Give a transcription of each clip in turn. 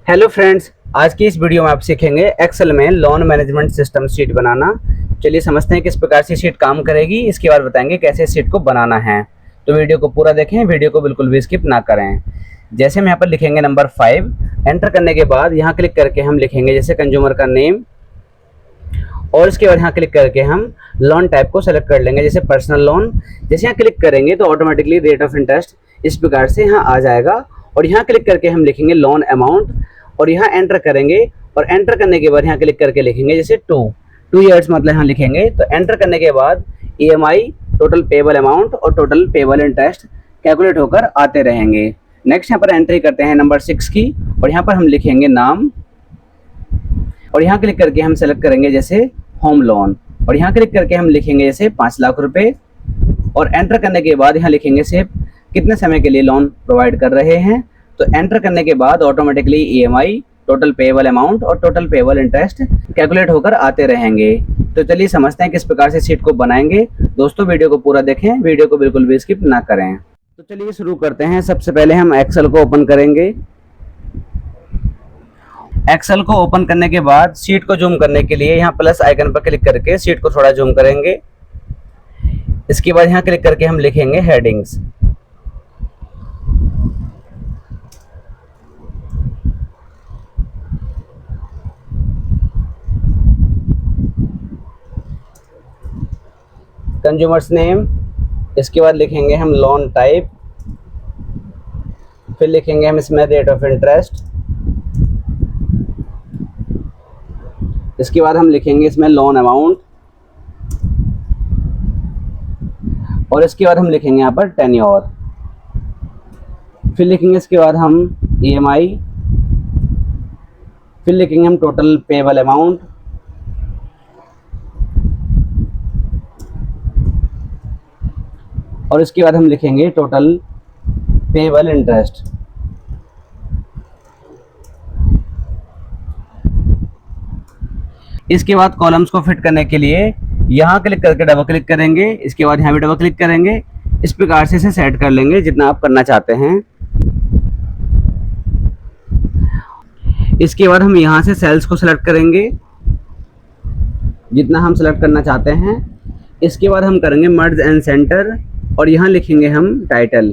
Hello friends, आज की इस वीडियो में आप सीखेंगे एक्सेल में लोन मैनेजमेंट सिस्टम शीट बनाना। चलिए समझते हैं किस प्रकार से शीट काम करेगी, इसके बाद बताएंगे कैसे शीट को बनाना है। तो वीडियो को पूरा देखें, वीडियो को बिल्कुल भी स्किप ना करें। जैसे हम यहाँ पर लिखेंगे नंबर 5, एंटर करने के बाद यहाँ क्लिक करके हम लिखेंगे जैसे कंज्यूमर का नेम, और इसके बाद यहाँ क्लिक करके हम लोन टाइप को सेलेक्ट कर लेंगे जैसे पर्सनल लोन। जैसे यहाँ क्लिक करेंगे तो ऑटोमेटिकली रेट ऑफ इंटरेस्ट इस प्रकार से यहाँ आ जाएगा, और यहाँ क्लिक करके हम लिखेंगे लोन अमाउंट और यहाँ एंटर करेंगे। और एंटर करने के बाद यहाँ क्लिक करके लिखेंगे जैसे 2 ईयर्स मतलब यहाँ लिखेंगे। तो एंटर करने के बाद EMI, टोटल पेबल अमाउंट और टोटल पेबल इंटरेस्ट कैलकुलेट होकर आते रहेंगे। नेक्स्ट यहाँ पर एंट्री करते हैं नंबर 6 की, और यहाँ पर हम लिखेंगे नाम, और यहाँ क्लिक करके हम सेलेक्ट करेंगे जैसे होम लोन, और यहाँ क्लिक करके हम लिखेंगे जैसे 5 लाख रुपए। और एंटर करने के बाद यहाँ लिखेंगे सिर्फ कितने समय के लिए लोन प्रोवाइड कर रहे हैं। तो एंटर करने के बाद automatically EMI, total payable amount और टोटल पेबल इंटरेस्ट कैलकुलेट होकर आते रहेंगे। तो चलिए समझते हैं किस प्रकार से शीट को बनाएंगे। दोस्तों वीडियो को पूरा देखें, वीडियो को बिल्कुल भी स्किप ना करें। तो चलिए शुरू करते हैं। सबसे पहले हम एक्सेल को ओपन करेंगे। एक्सेल को ओपन करने के बाद शीट को जूम करने के लिए यहाँ प्लस आइकन पर क्लिक करके शीट को थोड़ा जूम करेंगे। इसके बाद यहाँ क्लिक करके हम लिखेंगे हेडिंग्स। कंज्यूमर्स नेम, इसके बाद लिखेंगे हम लोन टाइप, फिर लिखेंगे हम इसमें रेट ऑफ इंटरेस्ट, इसके बाद हम लिखेंगे इसमें लोन अमाउंट, और इसके बाद हम लिखेंगे यहाँ पर टेन्योर, फिर लिखेंगे इसके बाद हम EMI, फिर लिखेंगे हम टोटल पेबल अमाउंट, और इसके बाद हम लिखेंगे टोटल पेबल इंटरेस्ट। इसके बाद कॉलम्स को फिट करने के लिए यहाँ क्लिक करके डबल क्लिक करेंगे, इसके बाद यहाँ भी डबल क्लिक करेंगे। इस प्रकार से इसे सेट कर लेंगे जितना आप करना चाहते हैं। इसके बाद हम यहाँ से सेल्स को सिलेक्ट करेंगे जितना हम सिलेक्ट करना चाहते हैं। इसके बाद हम करेंगे मर्ज एंड सेंटर, और यहाँ लिखेंगे हम टाइटल।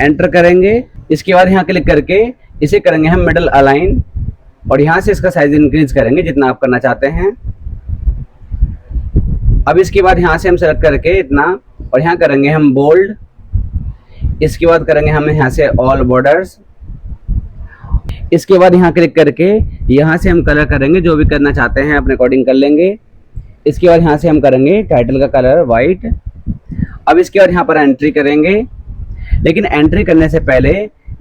एंटर करेंगे। इसके बाद यहाँ क्लिक करके इसे करेंगे हम मिडल अलाइन, और यहाँ से इसका साइज इंक्रीज करेंगे जितना आप करना चाहते हैं। अब इसके बाद यहाँ से हम सेलेक्ट करके इतना, और यहाँ करेंगे हम बोल्ड। इसके बाद करेंगे हम यहाँ से ऑल बॉर्डर्स। इसके बाद यहाँ क्लिक करके यहाँ से हम कलर करेंगे, जो भी करना चाहते हैं अपने अकॉर्डिंग कर लेंगे। इसके बाद यहाँ से हम करेंगे टाइटल का कलर वाइट। अब इसके बाद यहाँ पर एंट्री करेंगे, लेकिन एंट्री करने से पहले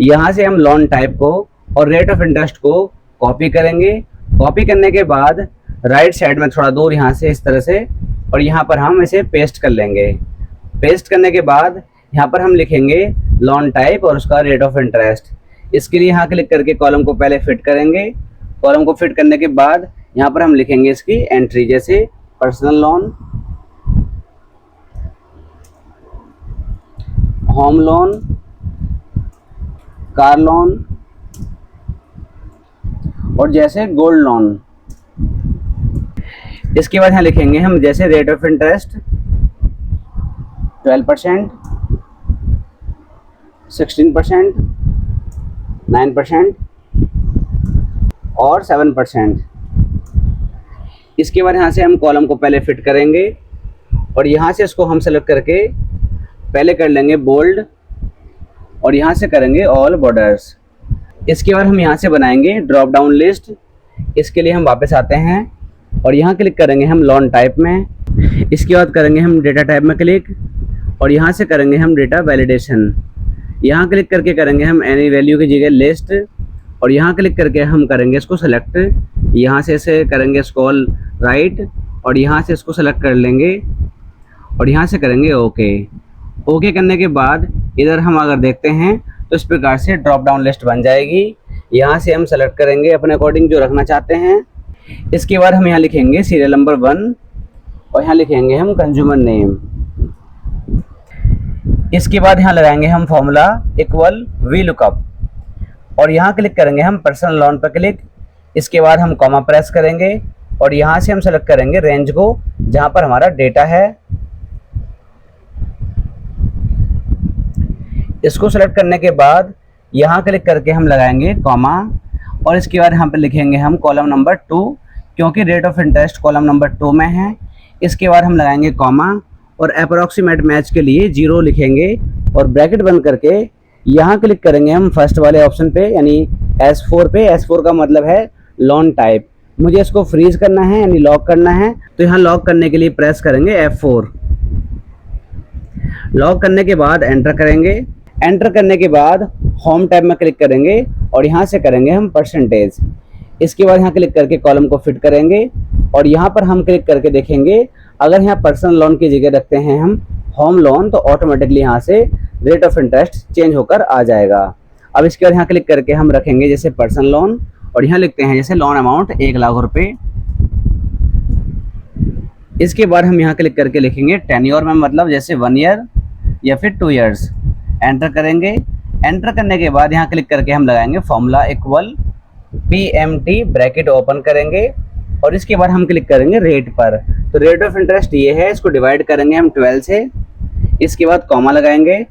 यहाँ से हम लोन टाइप को और रेट ऑफ इंटरेस्ट को कॉपी करेंगे। कॉपी करने के बाद राइट साइड में थोड़ा दूर यहाँ से इस तरह से, और यहाँ पर हम इसे पेस्ट कर लेंगे। पेस्ट करने के बाद यहाँ पर हम लिखेंगे लोन टाइप और उसका रेट ऑफ इंटरेस्ट। इसके लिए यहाँ क्लिक करके कॉलम को पहले फिट करेंगे। कॉलम को फिट करने के बाद यहाँ पर हम लिखेंगे इसकी एंट्री, जैसे personal loan, home loan, car loan, और जैसे गोल्ड लोन। इसके बाद यहाँ लिखेंगे हम जैसे रेट ऑफ इंटरेस्ट 12%, 16%, 9% और 7%। इसके बाद यहाँ से हम कॉलम को पहले फिट करेंगे, और यहाँ से इसको हम सेलेक्ट करके पहले कर लेंगे बोल्ड, और यहाँ से करेंगे ऑल बॉर्डर्स। इसके बाद हम यहाँ से बनाएंगे ड्रॉप डाउन लिस्ट। इसके लिए हम वापस आते हैं, और यहाँ क्लिक करेंगे हम लोन टाइप में। इसके बाद करेंगे हम डेटा टाइप में क्लिक, और यहाँ से करेंगे हम डेटा वैलिडेशन। यहाँ क्लिक करके करेंगे हम एनी वैल्यू की जगह लिस्ट, और यहाँ क्लिक करके हम करेंगे इसको सेलेक्ट। यहाँ से इसे करेंगे स्क्रॉल राइट, और यहाँ से इसको सेलेक्ट कर लेंगे, और यहाँ से करेंगे ओके। ओके करने के बाद इधर हम अगर देखते हैं तो इस प्रकार से ड्रॉप डाउन लिस्ट बन जाएगी। यहाँ से हम सेलेक्ट करेंगे अपने अकॉर्डिंग जो रखना चाहते हैं। इसके बाद हम यहाँ लिखेंगे सीरियल नंबर 1 और यहाँ लिखेंगे हम कंज्यूमर नेम। इसके बाद यहाँ लगाएंगे हम फॉर्मूला इक्वल वी लुकअप और यहाँ क्लिक करेंगे हम पर्सनल लोन पर क्लिक। इसके बाद हम कॉमा प्रेस करेंगे और यहाँ से हम सेलेक्ट करेंगे रेंज को जहाँ पर हमारा डेटा है। इसको सेलेक्ट करने के बाद यहाँ क्लिक करके हम लगाएंगे कॉमा और इसके बाद यहाँ पर लिखेंगे हम कॉलम नंबर 2 क्योंकि rate of interest column number 2 में है। इसके बाद हम लगाएंगे कॉमा और अप्रोक्सीमेट मैच के लिए 0 लिखेंगे और ब्रैकेट बंद करके यहाँ क्लिक करेंगे हम फर्स्ट वाले ऑप्शन पे यानी S4 पे। S4 का मतलब है लोन टाइप। मुझे इसको फ्रीज करना है यानी लॉक करना है, तो यहाँ लॉक करने के लिए प्रेस करेंगे F4। लॉक करने के बाद एंटर करेंगे। एंटर करने के बाद होम टैब में क्लिक करेंगे और यहाँ से करेंगे हम परसेंटेज। इसके बाद यहाँ क्लिक करके कॉलम को फिट करेंगे और यहाँ पर हम क्लिक करके देखेंगे अगर यहाँ पर्सनल लोन की जगह रखते हैं हम होम लोन तो ऑटोमेटिकली यहाँ से रेट ऑफ इंटरेस्ट चेंज होकर आ जाएगा। अब इसके बाद यहाँ क्लिक करके हम रखेंगे जैसे पर्सनल लोन और यहाँ लिखते हैं जैसे लोन अमाउंट 1 लाख रुपए। इसके बाद हम यहाँ क्लिक करके लिखेंगे टेन्योर में मतलब जैसे 1 ईयर या फिर 2 ईयर्स। एंटर करेंगे। एंटर करने के बाद यहाँ क्लिक करके हम लगाएंगे formula equal PMT bracket open करेंगे और इसके बाद हम क्लिक करेंगे रेट पर। तो रेट ऑफ इंटरेस्ट ये है, इसको डिवाइड करेंगे हम 12 से। इसके बाद कॉमा लगाएंगे।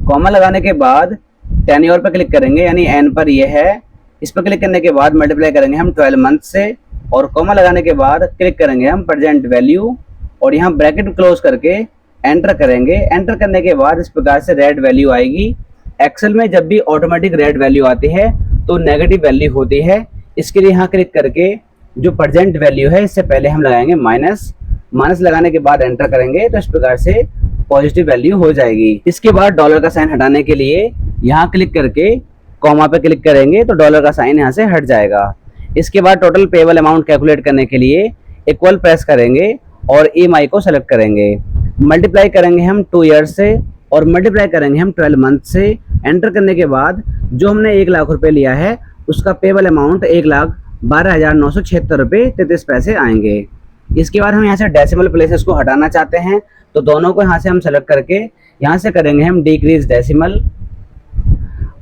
कॉमा लगाने के बाद टेन्योर पर क्लिक करेंगे यानी N पर ये है। इस पर क्लिक करने के बाद मल्टीप्लाई करेंगे हम 12 मंथ से और कॉमा लगाने के बाद क्लिक करेंगे हम प्रेजेंट वैल्यू और यहाँ ब्रैकेट क्लोज करके एंटर करेंगे। एंटर करने के बाद इस प्रकार से रेड वैल्यू आएगी। एक्सेल में जब भी ऑटोमेटिक रेड वैल्यू आती है तो नेगेटिव वैल्यू होती है। इसके लिए यहाँ क्लिक करके जो प्रेजेंट वैल्यू है इससे पहले हम लगाएंगे माइनस। माइनस लगाने के बाद एंटर करेंगे तो इस प्रकार से पॉजिटिव वैल्यू हो जाएगी। इसके बाद डॉलर का साइन हटाने के लिए यहाँ क्लिक करके कॉमा पे क्लिक करेंगे तो डॉलर का साइन यहाँ से हट जाएगा। इसके बाद टोटल पेबल अमाउंट कैलकुलेट करने के लिए इक्वल प्रेस करेंगे और EMI को सेलेक्ट करेंगे। मल्टीप्लाई करेंगे हम 2 ईयर्स से और मल्टीप्लाई करेंगे हम 12 मंथ से। एंटर करने के बाद जो हमने 1 लाख रुपए लिया है उसका पेबल अमाउंट 1,12,976 रुपये 33 पैसे आएंगे। इसके बाद हम यहाँ से डेसिमल प्लेसेस को हटाना चाहते हैं तो दोनों को यहाँ से हम सेलेक्ट करके यहाँ से करेंगे हम डिक्रीज डेसिमल।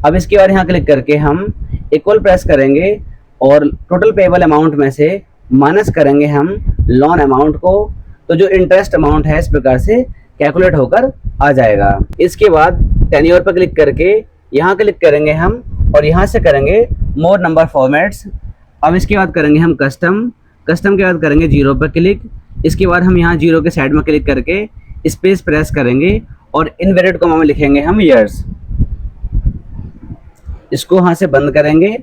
अब इसके बाद यहाँ क्लिक करके हम इक्वल प्रेस करेंगे और टोटल पेबल अमाउंट में से माइनस करेंगे हम लोन अमाउंट को, तो जो इंटरेस्ट अमाउंट है इस प्रकार से कैलकुलेट होकर आ जाएगा। इसके बाद टेन्योर पर क्लिक करके यहाँ क्लिक करेंगे हम और यहाँ से करेंगे मोर नंबर फॉर्मेट्स। अब इसके बाद करेंगे हम कस्टम के बाद करेंगे 0 पर क्लिक। इसके बाद हम यहाँ 0 के साइड में क्लिक करके स्पेस प्रेस करेंगे और इनवर्टेड कॉमा में लिखेंगे हम ईयर्स। इसको यहाँ से बंद करेंगे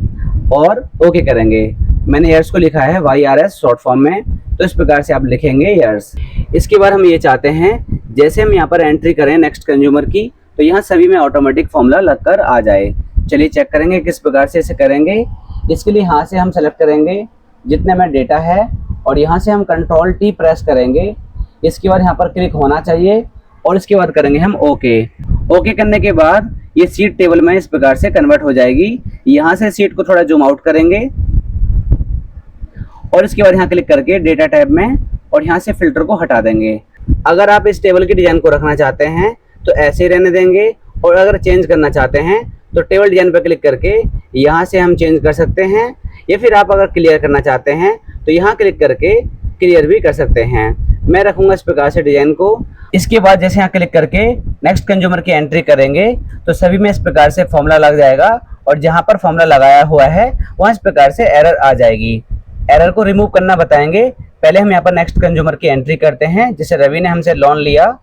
और ओके करेंगे। मैंने ईयर्स को लिखा है YRS शॉर्ट फॉर्म में, तो इस प्रकार से आप लिखेंगे ईयर्स। इसके बाद हम ये चाहते हैं जैसे हम यहाँ पर एंट्री करें नेक्स्ट कंज्यूमर की तो यहाँ सभी में ऑटोमेटिक फॉर्मूला लगकर आ जाए। चलिए चेक करेंगे किस प्रकार से इसे करेंगे। इसके लिए यहाँ से हम सेलेक्ट करेंगे जितने में डेटा है और यहाँ से हम कंट्रोल T प्रेस करेंगे। इसके बाद यहाँ पर क्लिक होना चाहिए और इसके बाद करेंगे हम ओके। ओके करने के बाद ये सीट टेबल में इस प्रकार से कन्वर्ट हो जाएगी। यहाँ से सीट को थोड़ा जूम आउट करेंगे और इसके बाद यहाँ क्लिक करके डेटा टैब में और यहाँ से फिल्टर को हटा देंगे। अगर आप इस टेबल की डिजाइन को रखना चाहते हैं तो ऐसे ही रहने देंगे और अगर चेंज करना चाहते हैं तो टेबल डिजाइन पर क्लिक करके यहाँ से हम चेंज कर सकते हैं या फिर आप अगर क्लियर करना चाहते हैं तो यहाँ क्लिक करके क्लियर भी कर सकते हैं। मैं रखूंगा इस प्रकार से डिजाइन को। इसके बाद जैसे यहाँ क्लिक करके नेक्स्ट कंज्यूमर की एंट्री करेंगे तो सभी में इस प्रकार से फॉर्मूला लग जाएगा और जहाँ पर फॉर्मूला लगाया हुआ है वहाँ इस प्रकार से एरर आ जाएगी। एरर को रिमूव करना बताएंगे। पहले हम यहाँ पर नेक्स्ट कंज्यूमर की एंट्री करते हैं। जैसे रवि ने हमसे लोन लिया।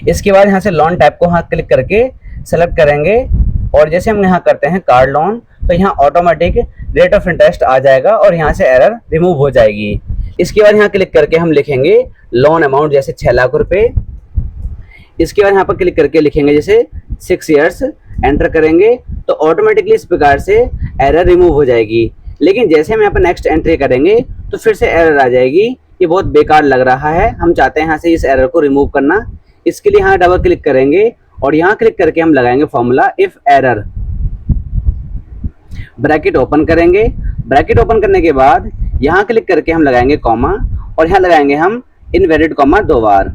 इसके बाद यहाँ से लोन टाइप को यहाँ क्लिक करके सेलेक्ट करेंगे और जैसे हम यहाँ करते हैं कार्ड लोन तो यहाँ ऑटोमेटिक रेट ऑफ इंटरेस्ट आ जाएगा और यहाँ से एरर रिमूव हो जाएगी। इसके बाद यहाँ क्लिक करके हम लिखेंगे लोन अमाउंट जैसे 6 लाख रुपए। इसके बाद यहाँ पर क्लिक करके लिखेंगे जैसे 6 ईयर्स। एंटर करेंगे तो ऑटोमेटिकली इस प्रकार से एरर रिमूव हो जाएगी। लेकिन जैसे हम यहाँ पर नेक्स्ट एंट्री करेंगे तो फिर से एरर आ जाएगी। ये बहुत बेकार लग रहा है। हम चाहते हैं यहाँ से इस एरर को रिमूव करना। इसके लिए यहाँ डबल क्लिक करेंगे और यहाँ क्लिक करके हम लगाएंगे formula if error. Bracket open करेंगे। ब्रैकेट ओपन करने के बाद यहाँ क्लिक करके हम लगाएंगे कॉमा और यहाँ लगाएंगे हम इनवैलिड कॉमा 2 बार।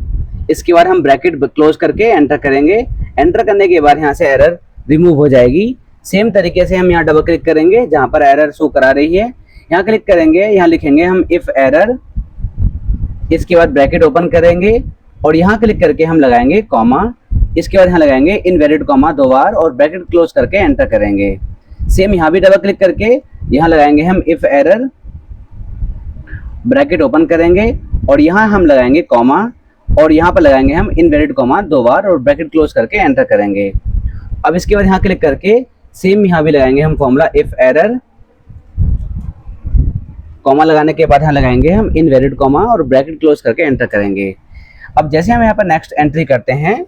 इसके बाद हम ब्रैकेट क्लोज करके एंटर करेंगे। एंटर करने के बाद यहाँ से एरर रिमूव हो जाएगी। सेम तरीके से हम यहाँ डबल क्लिक करेंगे जहाँ पर एरर शो करा रही है, यहाँ क्लिक करेंगे, यहाँ लिखेंगे हम इफ एरर। इसके बाद ब्रैकेट ओपन करेंगे और यहाँ क्लिक करके हम लगाएंगे कॉमा। इसके बाद यहाँ लगाएंगे इनवैलिड कॉमा 2 बार और ब्रैकेट क्लोज करके एंटर करेंगे। सेम यहाँ भी डबल क्लिक करके यहाँ लगाएंगे हम इफ एरर, ब्रैकेट ओपन करेंगे और यहाँ हम लगाएंगे कॉमा और यहाँ पर लगाएंगे हम इनवैलिड कॉमा 2 बार और ब्रैकेट क्लोज करके एंटर करेंगे। अब इसके बाद यहाँ क्लिक करके सेम यहाँ भी लगाएंगे हम फॉर्मूला इफ एरर, कॉमा लगाने के बाद यहाँ लगाएंगे हम इनवैलिड कॉमा और ब्रैकेट क्लोज करके एंटर करेंगे। अब जैसे हम यहाँ पर नेक्स्ट एंट्री करते हैं,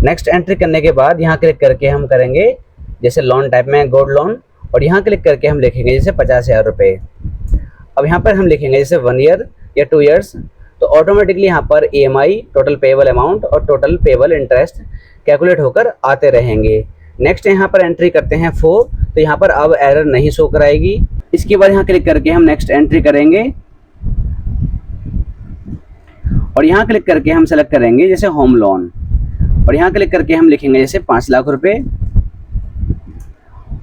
नेक्स्ट एंट्री करने के बाद यहाँ क्लिक करके हम करेंगे जैसे लोन टाइप में गोल्ड लोन और यहाँ क्लिक करके हम लिखेंगे जैसे 50,000 रुपये। अब यहाँ पर हम लिखेंगे जैसे 1 ईयर या 2 ईयर्स, तो ऑटोमेटिकली यहाँ पर EMI, टोटल पेएबल अमाउंट और टोटल पेएबल इंटरेस्ट कैलकुलेट होकर आते रहेंगे। नेक्स्ट यहाँ पर एंट्री करते हैं 4, तो यहाँ पर अब एरर नहीं शो कराएगी। इसके बाद यहाँ क्लिक करके हम नेक्स्ट एंट्री करेंगे और यहाँ क्लिक करके हम सेलेक्ट करेंगे जैसे होम लोन और यहाँ क्लिक करके हम लिखेंगे जैसे 5 लाख रुपए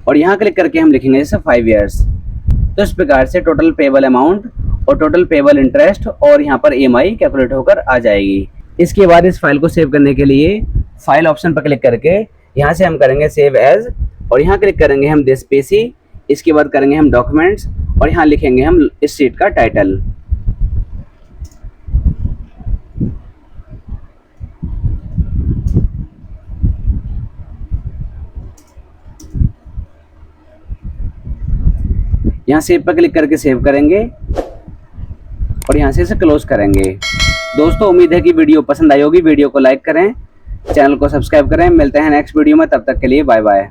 और यहाँ क्लिक करके हम लिखेंगे जैसे 5 ईयर्स। तो इस प्रकार से टोटल पेएबल अमाउंट और टोटल पेएबल इंटरेस्ट और यहाँ पर EMI कैलकुलेट होकर आ जाएगी। इसके बाद इस फाइल को सेव करने के लिए फाइल ऑप्शन पर क्लिक करके यहाँ से हम करेंगे सेव एज और यहाँ क्लिक करेंगे हम दिस पीसी। इसके बाद करेंगे हम डॉक्यूमेंट्स और यहाँ लिखेंगे हम इस शीट का टाइटल। यहाँ सेव पर क्लिक करके सेव करेंगे और यहाँ से इसे क्लोज करेंगे। दोस्तों उम्मीद है कि वीडियो पसंद आई होगी। वीडियो को लाइक करें, चैनल को सब्सक्राइब करें। मिलते हैं नेक्स्ट वीडियो में, तब तक के लिए बाय बाय।